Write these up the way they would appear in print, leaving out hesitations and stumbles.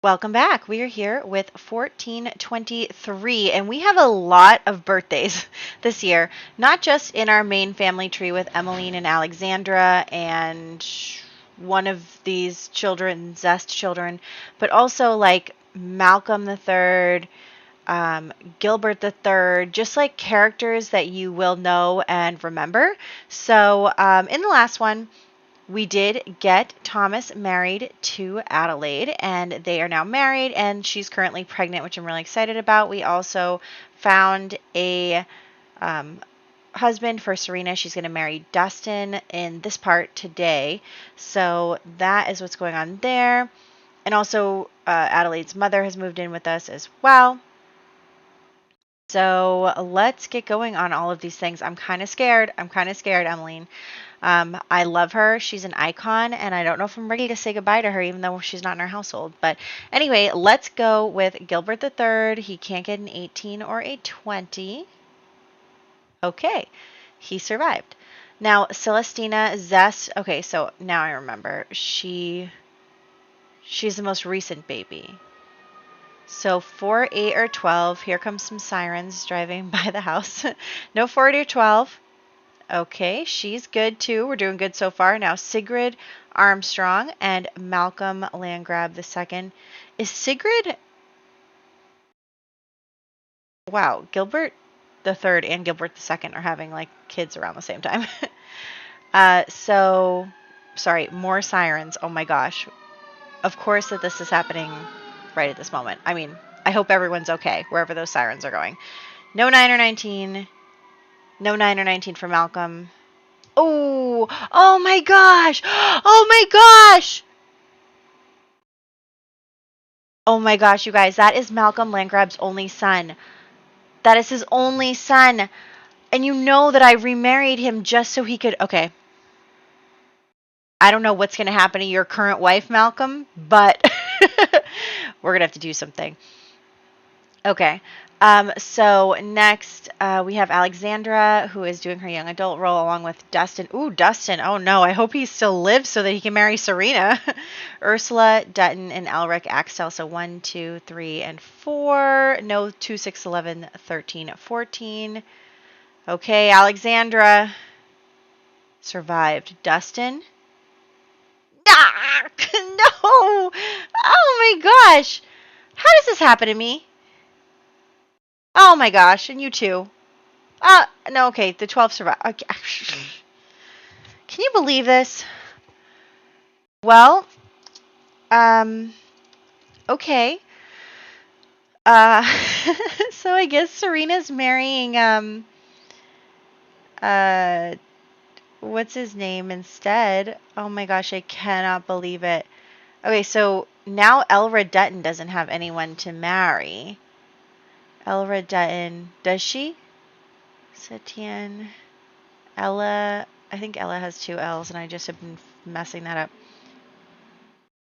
Welcome back. We are here with 1423, and we have a lot of birthdays this year, not just in our main family tree with Emmeline and Alexandra and one of these children, Zest children, but also like Malcolm the Third, Gilbert the Third, just like characters that you will know and remember. So in the last one, we did get Thomas married to Adelaide, and they are now married, and she's currently pregnant, which I'm really excited about. We also found a husband for Serena. She's going to marry Dustin in this part today. So that is what's going on there. And also, Adelaide's mother has moved in with us as well. So let's get going on all of these things. I'm kind of scared. Emmeline. I love her. She's an icon, and I don't know if I'm ready to say goodbye to her, even though she's not in our household. But anyway, let's go with Gilbert the Third. He can't get an 18 or a 20. Okay, he survived. Now, Celestina Zest. Okay, so now I remember. She's the most recent baby. So 4, 8, or 12. Here comes some sirens driving by the house. No 4, 8, or 12. Okay, she's good too. We're doing good so far. Now Sigrid Armstrong and Malcolm Landgrab II. Is Sigrid... Wow, Gilbert the Third and Gilbert the Second are having like kids around the same time. Sorry, more sirens. Oh my gosh. Of course that this is happening right at this moment. I mean, I hope everyone's okay wherever those sirens are going. No 9 or 19. No 9 or 19 for Malcolm. Oh my gosh. Oh my gosh. Oh my gosh, you guys. That is Malcolm Landgrab's only son. That is his only son. And you know that I remarried him just so he could... Okay. I don't know what's going to happen to your current wife, Malcolm, but we're going to have to do something. Okay. So next, we have Alexandra, who is doing her young adult role along with Dustin. Ooh, Dustin. Oh no, I hope he still lives so that he can marry Serena. Ursula, Dutton, and Elric Axtell. So 1, 2, 3, and 4. No, 2, 6, 11, 13, 14. Okay, Alexandra survived. Dustin? Ah, no! Oh my gosh! How does this happen to me? Oh my gosh, and you too. No, okay, the 12 survived. Okay. Can you believe this? Well, okay. So I guess Serena's marrying, what's his name instead? Oh my gosh, I cannot believe it. Okay, so now Elra Dutton doesn't have anyone to marry. Elra Dutton, does she? Setian, Ella, I think Ella has 2 L's, and I just have been messing that up.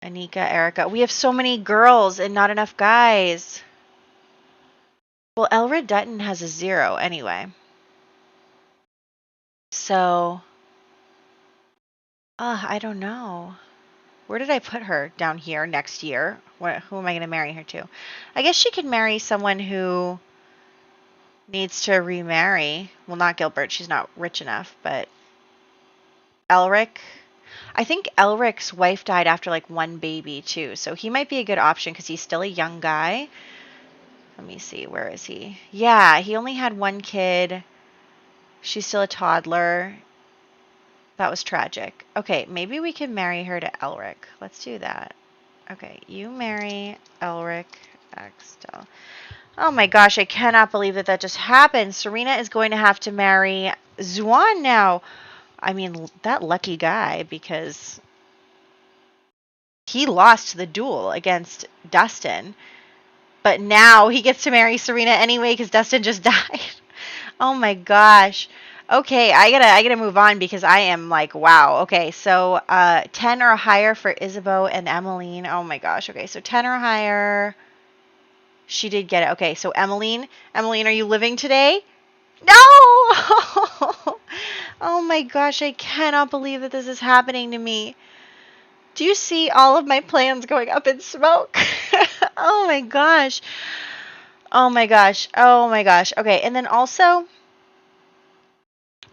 Anika, Erica. We have so many girls and not enough guys. Well, Elra Dutton has a 0 anyway. So, I don't know. Where did I put her? Down here next year. Who am I going to marry her to? I guess she could marry someone who needs to remarry. Well, not Gilbert. She's not rich enough, but Elric. I think Elric's wife died after like 1 baby too, so he might be a good option because he's still a young guy. Let me see, where is he? Yeah, he only had 1 kid. She's still a toddler. That was tragic. Okay, maybe we can marry her to Elric. Let's do that. Okay, you marry Elric Axtell. Oh my gosh, I cannot believe that that just happened. Serena is going to have to marry Zuan now. I mean, that lucky guy, because he lost the duel against Dustin. But now he gets to marry Serena anyway because Dustin just died. Oh my gosh. Okay, I gotta move on because I am like, wow. Okay, so 10 or higher for Isabeau and Emmeline. Oh my gosh. Okay, so 10 or higher. She did get it. Okay, so Emmeline, are you living today? No! Oh my gosh, I cannot believe that this is happening to me. Do you see all of my plans going up in smoke? Oh my gosh. Oh my gosh. Oh my gosh. Okay, and then also,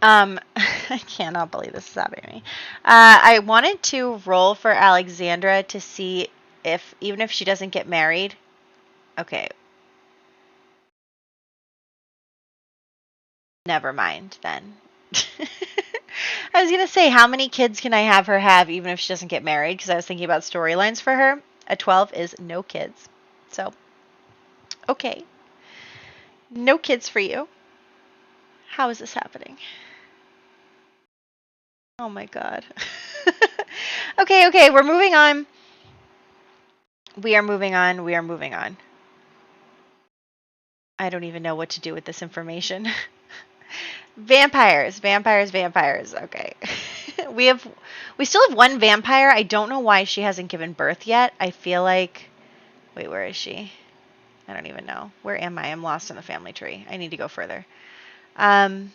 I cannot believe this is happening to me. I wanted to roll for Alexandra to see if, even if she doesn't get married. Okay. Never mind then. I was going to say, how many kids can I have her have even if she doesn't get married? Because I was thinking about storylines for her. A 12 is no kids. So, okay. No kids for you. How is this happening? Oh my god. Okay, we're moving on. We are moving on. We are moving on. I don't even know what to do with this information. Vampires. Okay. We still have one vampire. I don't know why she hasn't given birth yet. I feel like, wait, where is she? I don't even know. Where am I? I'm lost in the family tree. I need to go further. Here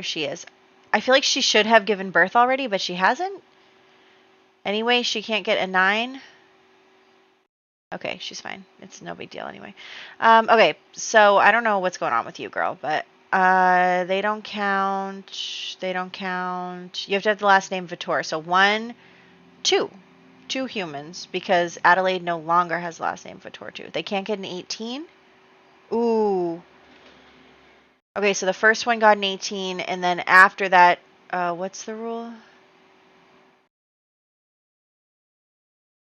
she is. I feel like she should have given birth already, but she hasn't. Anyway, she can't get a 9. Okay, she's fine. It's no big deal anyway. Okay, so I don't know what's going on with you, girl, but they don't count. They don't count. You have to have the last name Vitor. So 1, 2. 2 humans, because Adelaide no longer has the last name Vitor too. They can't get an 18? Ooh. Okay, so the first one got an 18, and then after that, what's the rule?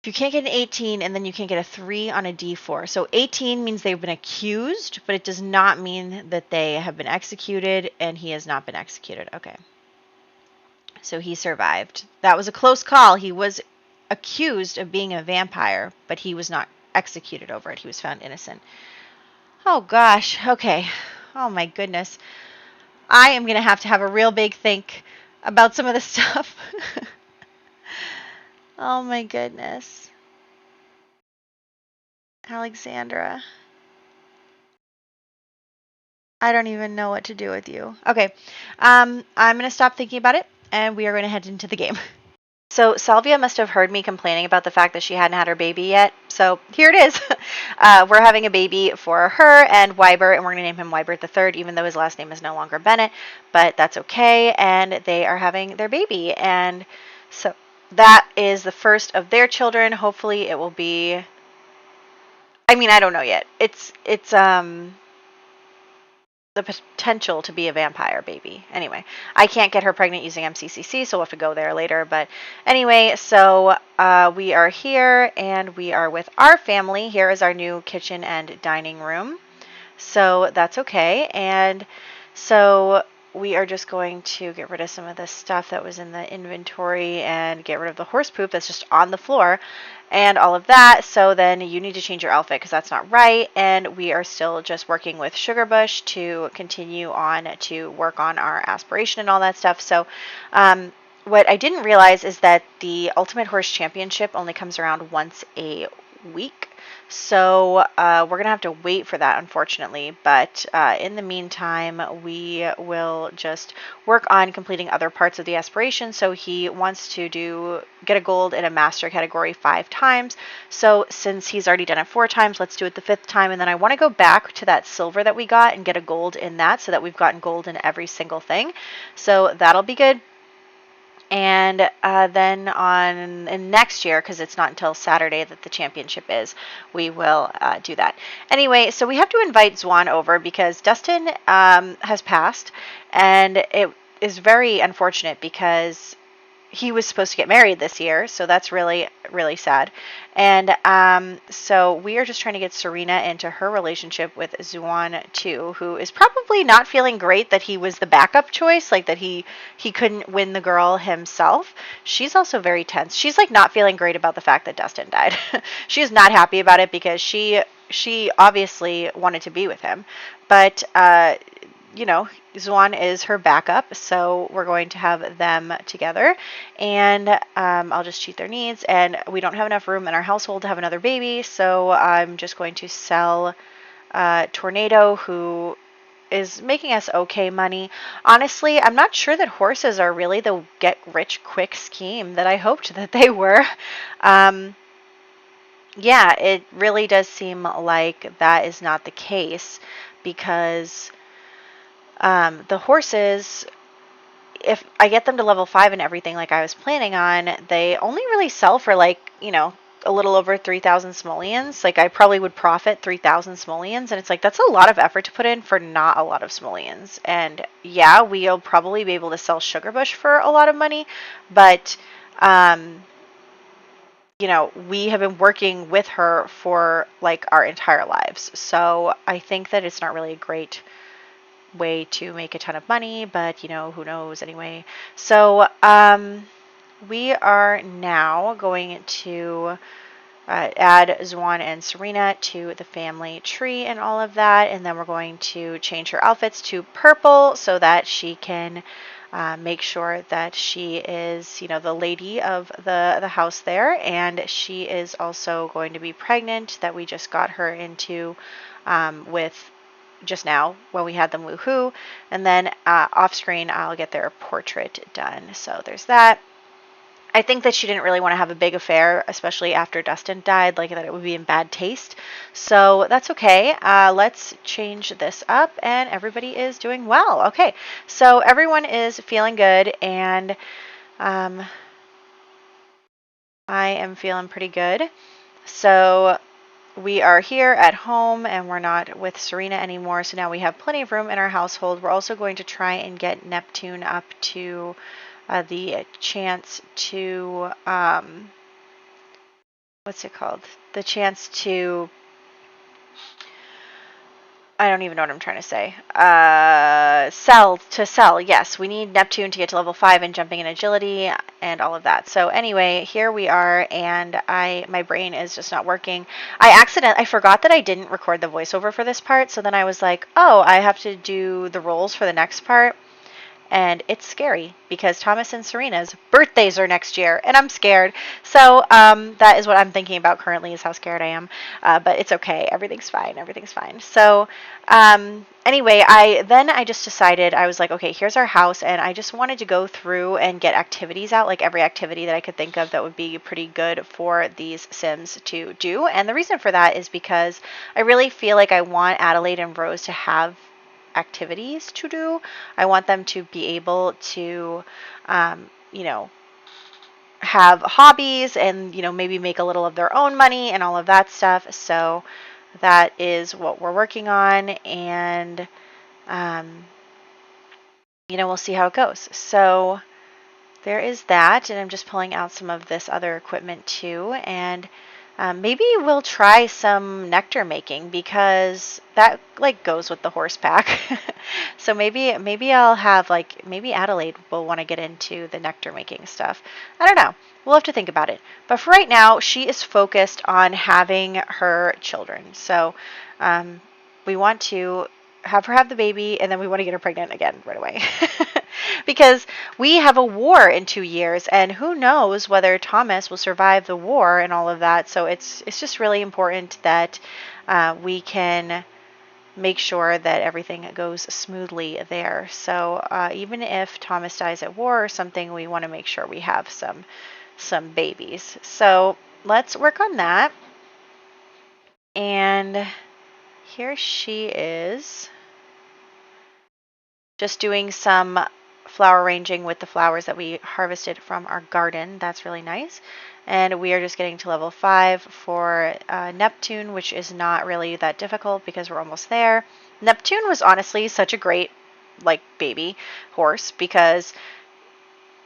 You can't get an 18, and then you can't get a 3 on a D4. So 18 means they've been accused, but it does not mean that they have been executed, and he has not been executed. Okay. So he survived. That was a close call. He was accused of being a vampire, but he was not executed over it. He was found innocent. Oh, gosh. Okay. Oh, my goodness. I am going to have a real big think about some of this stuff. Oh, my goodness. Alexandra. I don't even know what to do with you. Okay. I'm going to stop thinking about it, and we are going to head into the game. So Salvia must have heard me complaining about the fact that she hadn't had her baby yet. So here it is. We're having a baby for her and Wybert, and we're going to name him Wybert the Third, even though his last name is no longer Bennett. But that's okay, and they are having their baby. And so that is the first of their children. Hopefully it will be... I mean, I don't know yet. It's the potential to be a vampire baby. Anyway, I can't get her pregnant using MCCC, so we'll have to go there later. But anyway, so we are here, and we are with our family. Here is our new kitchen and dining room. So that's okay. And so we are just going to get rid of some of the stuff that was in the inventory and get rid of the horse poop that's just on the floor and all of that. So then you need to change your outfit because that's not right. And we are still just working with Sugarbush to continue on to work on our aspiration and all that stuff. So what I didn't realize is that the Ultimate Horse Championship only comes around once a week. So we're going to have to wait for that, unfortunately. But in the meantime, we will just work on completing other parts of the aspiration. So he wants to get a gold in a master category 5 times. So since he's already done it 4 times, let's do it the 5th time. And then I want to go back to that silver that we got and get a gold in that so that we've gotten gold in every single thing. So that'll be good. And then in next year, because it's not until Saturday that the championship is, we will do that. Anyway, so we have to invite Zwan over because Dustin has passed, and it is very unfortunate because he was supposed to get married this year, so that's really, really sad. And so we are just trying to get Serena into her relationship with Zwan too, who is probably not feeling great that he was the backup choice, like that he couldn't win the girl himself. She's also very tense. She's like not feeling great about the fact that Dustin died. She is not happy about it because she obviously wanted to be with him, but you know, Zwan is her backup, so we're going to have them together, and I'll just cheat their needs, and we don't have enough room in our household to have another baby, so I'm just going to sell Tornado, who is making us okay money. Honestly, I'm not sure that horses are really the get-rich-quick scheme that I hoped that they were. Yeah, it really does seem like that is not the case because the horses, if I get them to level 5 and everything like I was planning on, they only really sell for like, a little over 3,000 simoleons. Like I probably would profit 3,000 simoleons. And it's like, that's a lot of effort to put in for not a lot of simoleons. And yeah, we'll probably be able to sell Sugarbush for a lot of money. But, we have been working with her for like our entire lives. So I think that it's not really a great way to make a ton of money, but who knows anyway. So we are now going to add Zwan and Serena to the family tree and all of that, and then we're going to change her outfits to purple so that she can make sure that she is, the lady of the house there, and she is also going to be pregnant. That we just got her into with just now when we had them woohoo, and then off screen I'll get their portrait done. So there's that. I think that she didn't really want to have a big affair, especially after Dustin died, like that it would be in bad taste. So that's okay. Let's change this up, and everybody is doing well. Okay, so everyone is feeling good, and I am feeling pretty good. So we are here at home and we're not with Serena anymore. So now we have plenty of room in our household. We're also going to try and get Neptune up to the chance to, what's it called? The chance to, I don't even know what I'm trying to say. Sell. Yes, we need Neptune to get to level 5 and jumping in agility and all of that. So anyway, here we are, and my brain is just not working. I forgot that I didn't record the voiceover for this part. So then I was like, oh, I have to do the rolls for the next part. And it's scary because Thomas and Serena's birthdays are next year, and I'm scared. So that is what I'm thinking about currently, is how scared I am. But it's okay. Everything's fine. Everything's fine. So anyway, I just decided, I was like, okay, here's our house, and I just wanted to go through and get activities out, like every activity that I could think of that would be pretty good for these Sims to do. And the reason for that is because I really feel like I want Adelaide and Rose to have activities to do. I want them to be able to, have hobbies and, maybe make a little of their own money and all of that stuff. So that is what we're working on. And, we'll see how it goes. So there is that. And I'm just pulling out some of this other equipment too. And maybe we'll try some nectar making because that like goes with the horse pack. So maybe I'll have maybe Adelaide will want to get into the nectar making stuff. I don't know. We'll have to think about it. But for right now, she is focused on having her children. So we want to have her have the baby, and then we want to get her pregnant again right away. Because we have a war in 2 years, and who knows whether Thomas will survive the war and all of that. So it's just really important that we can make sure that everything goes smoothly there. So even if Thomas dies at war or something, we want to make sure we have some babies. So let's work on that. And here she is, just doing some flower arranging with the flowers that we harvested from our garden. That's really nice. And we are just getting to level 5 for Neptune, which is not really that difficult because we're almost there. Neptune was honestly such a great baby horse because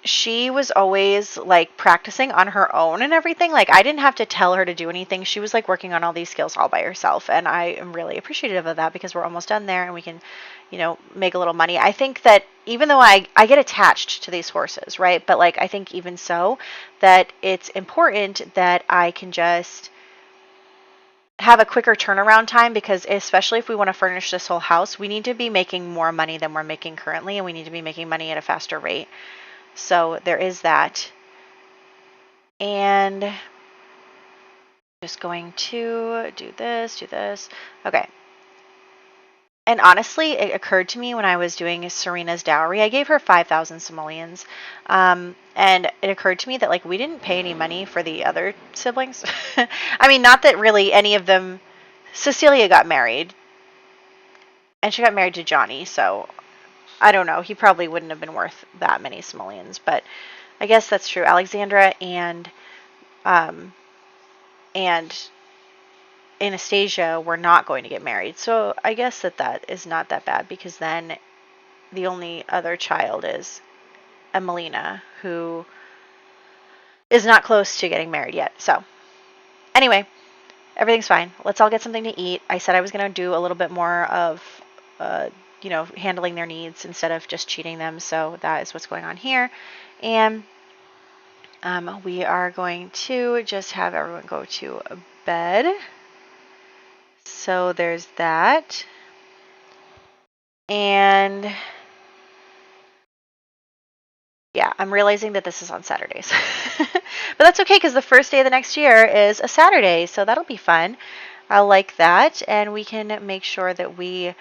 she was always practicing on her own and everything. I didn't have to tell her to do anything. She was working on all these skills all by herself, and I am really appreciative of that because we're almost done there and we can make a little money. I think that even though I get attached to these horses, right, but I think even so that it's important that I can just have a quicker turnaround time, because especially if we want to furnish this whole house, we need to be making more money than we're making currently, and we need to be making money at a faster rate. So there is that. And just going to do this. Okay. And honestly, it occurred to me when I was doing Serena's dowry, I gave her 5,000 simoleons. And it occurred to me that, like, we didn't pay any money for the other siblings. I mean, not that really any of them. Cecilia got married, and she got married to Johnny, so I don't know. He probably wouldn't have been worth that many simoleons, but I guess that's true. Alexandra um, and Anastasia were not going to get married, so I guess that is not that bad, because then the only other child is Emelina, who is not close to getting married yet. So anyway, everything's fine. Let's all get something to eat. I said I was going to do a little bit more of, handling their needs instead of just cheating them. So that is what's going on here. And we are going to just have everyone go to bed. So there's that. And yeah, I'm realizing that this is on Saturdays. But that's okay, because the first day of the next year is a Saturday, so that'll be fun. I like that, and we can make sure that we,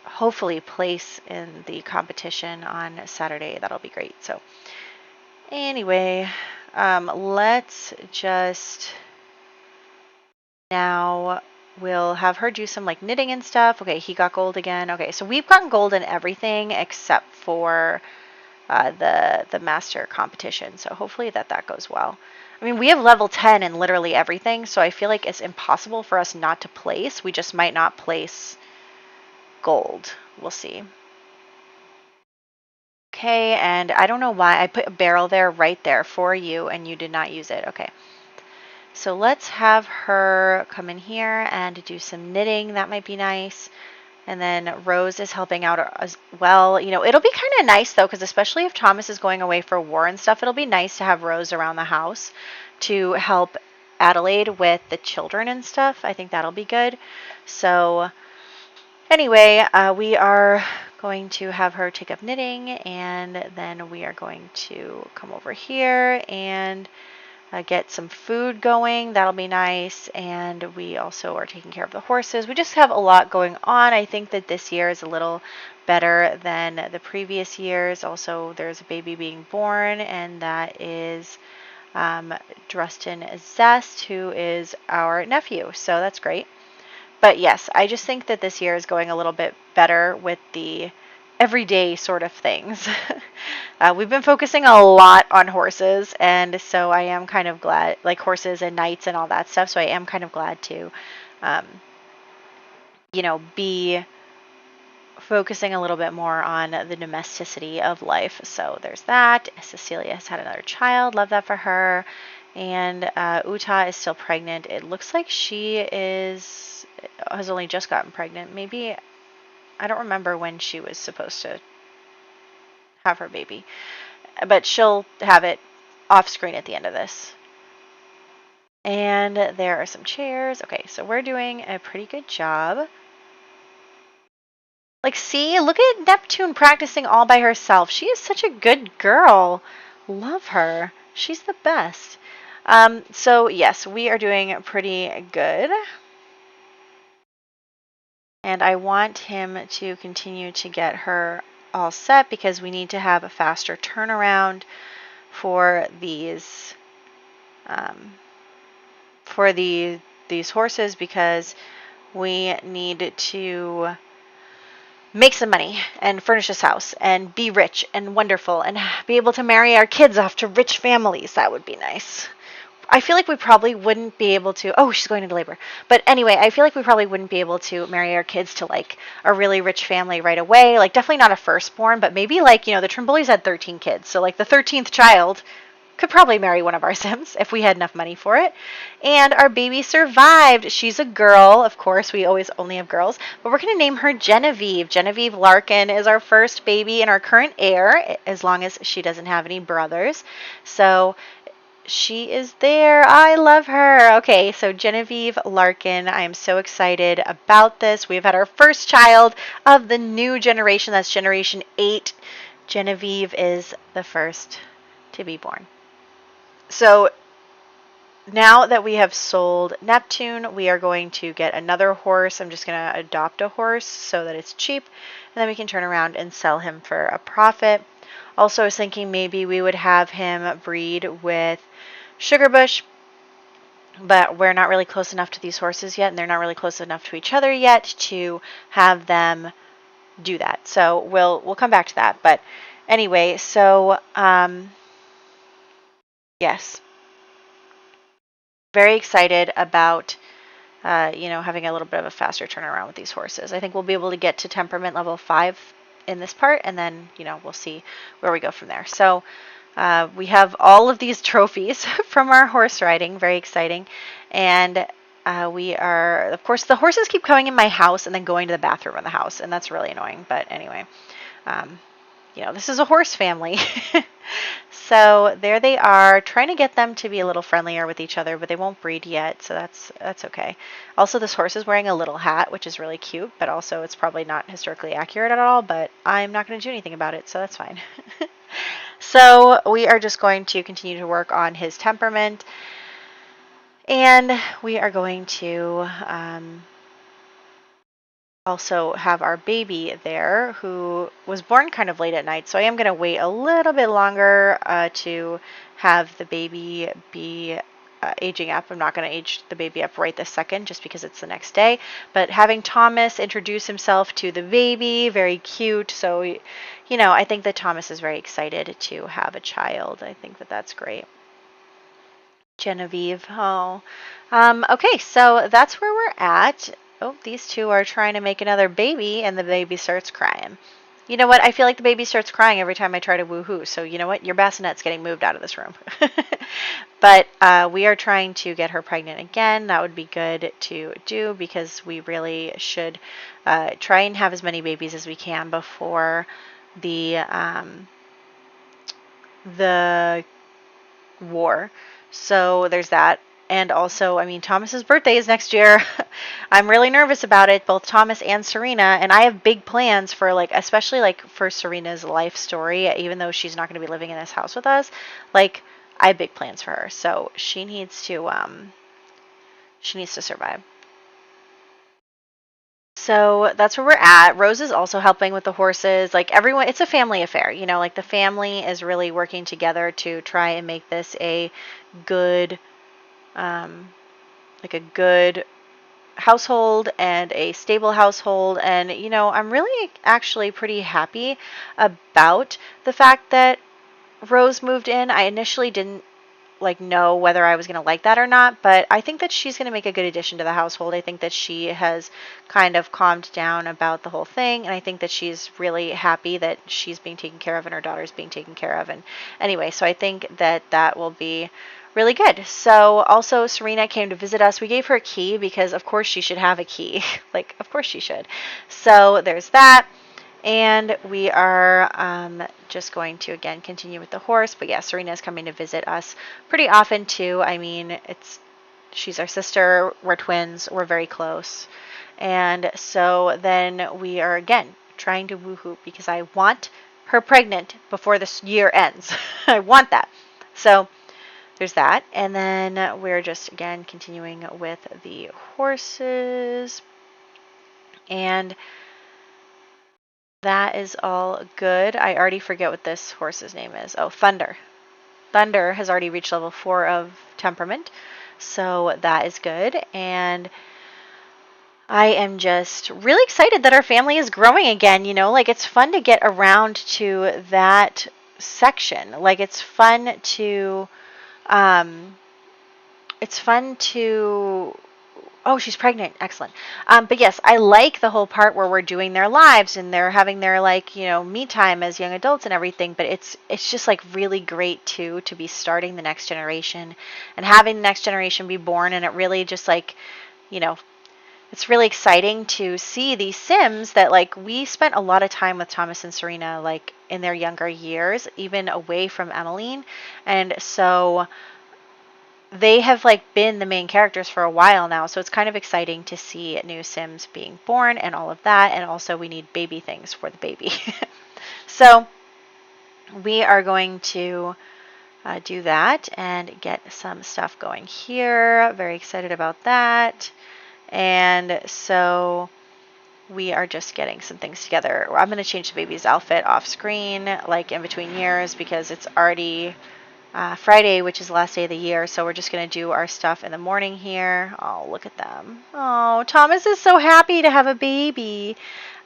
hopefully place in the competition on Saturday. That'll be great. So anyway, let's just now we'll have her do some like knitting and stuff. Okay, he got gold again. Okay, so we've gotten gold in everything except for the master competition. So hopefully that goes well. I mean, we have level 10 in literally everything, so I feel like it's impossible for us not to place. We just might not place gold. We'll see. Okay, and I don't know why I put a barrel there right there for you and you did not use it. Okay. So let's have her come in here and do some knitting. That might be nice. And then Rose is helping out as well. It'll be kind of nice, though, because especially if Thomas is going away for war and stuff, it'll be nice to have Rose around the house to help Adelaide with the children and stuff. I think that'll be good. So anyway, we are going to have her take up knitting, and then we are going to come over here and get some food going. That'll be nice. And we also are taking care of the horses. We just have a lot going on. I think that this year is a little better than the previous years. Also, there's a baby being born, and that is Drustin Zest, who is our nephew. So that's great. But yes, I just think that this year is going a little bit better with the everyday sort of things. We've been focusing a lot on horses, and so I am kind of glad, like horses and knights and all that stuff, so I am kind of glad to, be focusing a little bit more on the domesticity of life. So there's that. Cecilia has had another child. Love that for her. And Uta is still pregnant. It looks like she has only just gotten pregnant. Maybe, I don't remember when she was supposed to have her baby, but she'll have it off screen at the end of this. And there are some chairs. Okay, so we're doing a pretty good job. Like, see, look at Neptune practicing all by herself. She is such a good girl. Love her. She's the best. So yes, we are doing pretty good. And I want him to continue to get her all set, because we need to have a faster turnaround for these these horses, because we need to make some money and furnish this house and be rich and wonderful and be able to marry our kids off to rich families. That would be nice. I feel like we probably wouldn't be able to. Oh, she's going into labor. But anyway, I feel like we probably wouldn't be able to marry our kids to like a really rich family right away. Like, definitely not a firstborn, but maybe like, the Trimbolis had 13 kids. So like the 13th child could probably marry one of our Sims if we had enough money for it. And our baby survived. She's a girl. Of course, we always only have girls. But we're going to name her Genevieve. Genevieve Larkin is our first baby and our current heir, as long as she doesn't have any brothers. So she is there. I love her. Okay, so Genevieve Larkin, I am so excited about this. We've had our first child of the new generation. That's Generation 8. Genevieve is the first to be born. So now that we have sold Neptune, we are going to get another horse. I'm just going to adopt a horse so that it's cheap, and then we can turn around and sell him for a profit. Also, I was thinking maybe we would have him breed with Sugarbush, but we're not really close enough to these horses yet, and they're not really close enough to each other yet to have them do that. So we'll come back to that. But anyway, so yes, very excited about having a little bit of a faster turnaround with these horses. I think we'll be able to get to temperament level 5 in this part, and then we'll see where we go from there. So we have all of these trophies from our horse riding, very exciting, and we are, of course, the horses keep coming in my house and then going to the bathroom in the house, and that's really annoying. But anyway, this is a horse family. So there they are, trying to get them to be a little friendlier with each other, but they won't breed yet, so that's okay. Also, this horse is wearing a little hat, which is really cute, but also it's probably not historically accurate at all, but I'm not going to do anything about it, so that's fine. So we are just going to continue to work on his temperament, and we are going to also have our baby there, who was born kind of late at night, so I am going to wait a little bit longer to have the baby be aging up. I'm not going to age the baby up right this second just because it's the next day, but having Thomas introduce himself to the baby, very cute. So I think that Thomas is very excited to have a child. I think that that's great. Genevieve. Oh, okay, so that's where we're at. Oh, these two are trying to make another baby, and the baby starts crying. You know what? I feel like the baby starts crying every time I try to woohoo. So you know what? Your bassinet's getting moved out of this room. But we are trying to get her pregnant again. That would be good to do because we really should try and have as many babies as we can before the war. So there's that. And also, I mean, Thomas's birthday is next year. I'm really nervous about it, both Thomas and Serena. And I have big plans for, especially for Serena's life story, even though she's not going to be living in this house with us. I have big plans for her. So she needs to survive. So that's where we're at. Rose is also helping with the horses. Everyone, it's a family affair. The family is really working together to try and make this a good a good household and a stable household. And I'm really actually pretty happy about the fact that Rose moved in. I initially didn't know whether I was going to like that or not, but I think that she's going to make a good addition to the household. I think that she has kind of calmed down about the whole thing, and I think that she's really happy that she's being taken care of and her daughter's being taken care of. And anyway, so I think that that will be really good. So also Serena came to visit us. We gave her a key because of course she should have a key. Of course she should. So there's that. And we are just going to, again, continue with the horse. But yeah, Serena is coming to visit us pretty often, too. I mean, she's our sister. We're twins. We're very close. And so then we are, again, trying to woohoo because I want her pregnant before this year ends. I want that. So there's that. And then we're just, again, continuing with the horses. And that is all good. I already forget what this horse's name is. Oh, Thunder. Thunder has already reached level 4 of temperament. So that is good. And I am just really excited that our family is growing again. It's fun to get around to that section. It's fun to oh, she's pregnant. Excellent. But yes, I like the whole part where we're doing their lives and they're having their me time as young adults and everything. But it's just really great too to be starting the next generation and having the next generation be born. And it really just it's really exciting to see these Sims that we spent a lot of time with Thomas and Serena in their younger years, even away from Emmeline. And so they have been the main characters for a while now, so it's kind of exciting to see new Sims being born and all of that. And also we need baby things for the baby. So we are going to do that and get some stuff going here. Very excited about that. And so we are just getting some things together. I'm going to change the baby's outfit off screen, like in between years, because it's already Friday, which is the last day of the year. So we're just going to do our stuff in the morning here. Oh, look at them. Oh, Thomas is so happy to have a baby.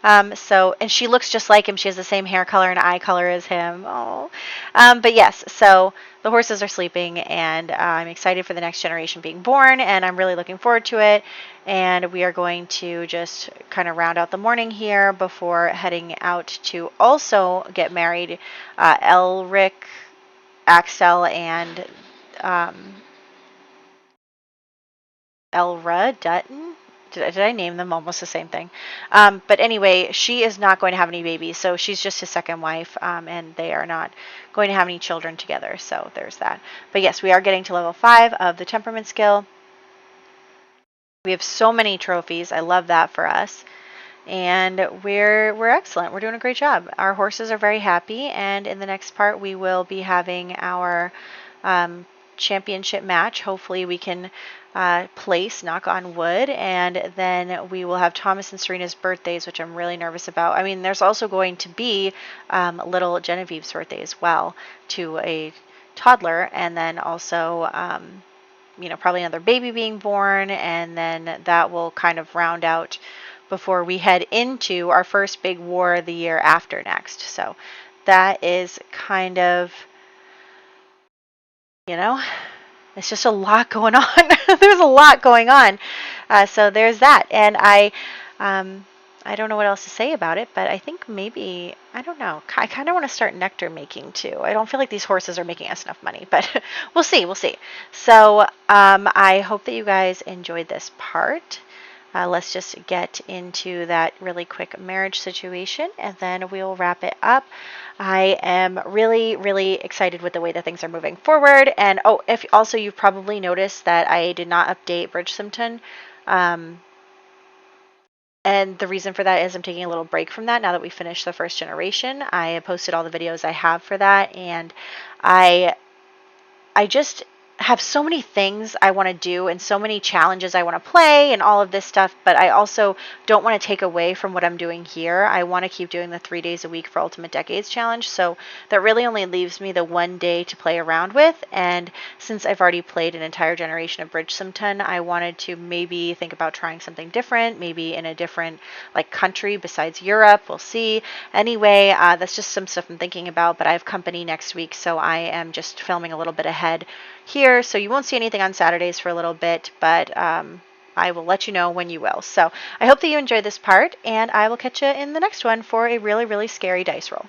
And she looks just like him. She has the same hair color and eye color as him. Oh, but yes, so the horses are sleeping, and I'm excited for the next generation being born, and I'm really looking forward to it. And we are going to just kind of round out the morning here before heading out to also get married. Elric, Axel, and Elra Dutton. Did I name them almost the same thing? But anyway, she is not going to have any babies, so she's just his second wife, and they are not going to have any children together, so there's that. But yes, we are getting to level 5 of the temperament skill. We have so many trophies. I love that for us. And we're excellent. We're doing a great job. Our horses are very happy, and in the next part we will be having our championship match. Hopefully we can place, knock on wood, and then we will have Thomas and Serena's birthdays, which I'm really nervous about. I mean, there's also going to be little Genevieve's birthday as well, to a toddler, and then also probably another baby being born, and then that will kind of round out before we head into our first big war the year after next. So that is kind of, it's just a lot going on. There's a lot going on. So there's that. And I don't know what else to say about it, but I think maybe, I don't know, I kind of want to start nectar making too. I don't feel like these horses are making us enough money, but we'll see. So I hope that you guys enjoyed this part. Let's just get into that really quick marriage situation, and then we'll wrap it up. I am really, really excited with the way that things are moving forward. And if also you've probably noticed that I did not update Bridgehampton. And the reason for that is I'm taking a little break from that now that we finished the first generation. I have posted all the videos I have for that, and I just have so many things I want to do and so many challenges I want to play and all of this stuff, but I also don't want to take away from what I'm doing here. I want to keep doing the 3 days a week for Ultimate Decades Challenge, so that really only leaves me the 1 day to play around with. And since I've already played an entire generation of Bridgehampton, I wanted to maybe think about trying something different, maybe in a different country besides Europe. We'll see. Anyway, that's just some stuff I'm thinking about, but I have company next week, so I am just filming a little bit ahead here, so you won't see anything on Saturdays for a little bit, but I will let you know when you will. So I hope that you enjoyed this part, and I will catch you in the next one for a really, really scary dice roll.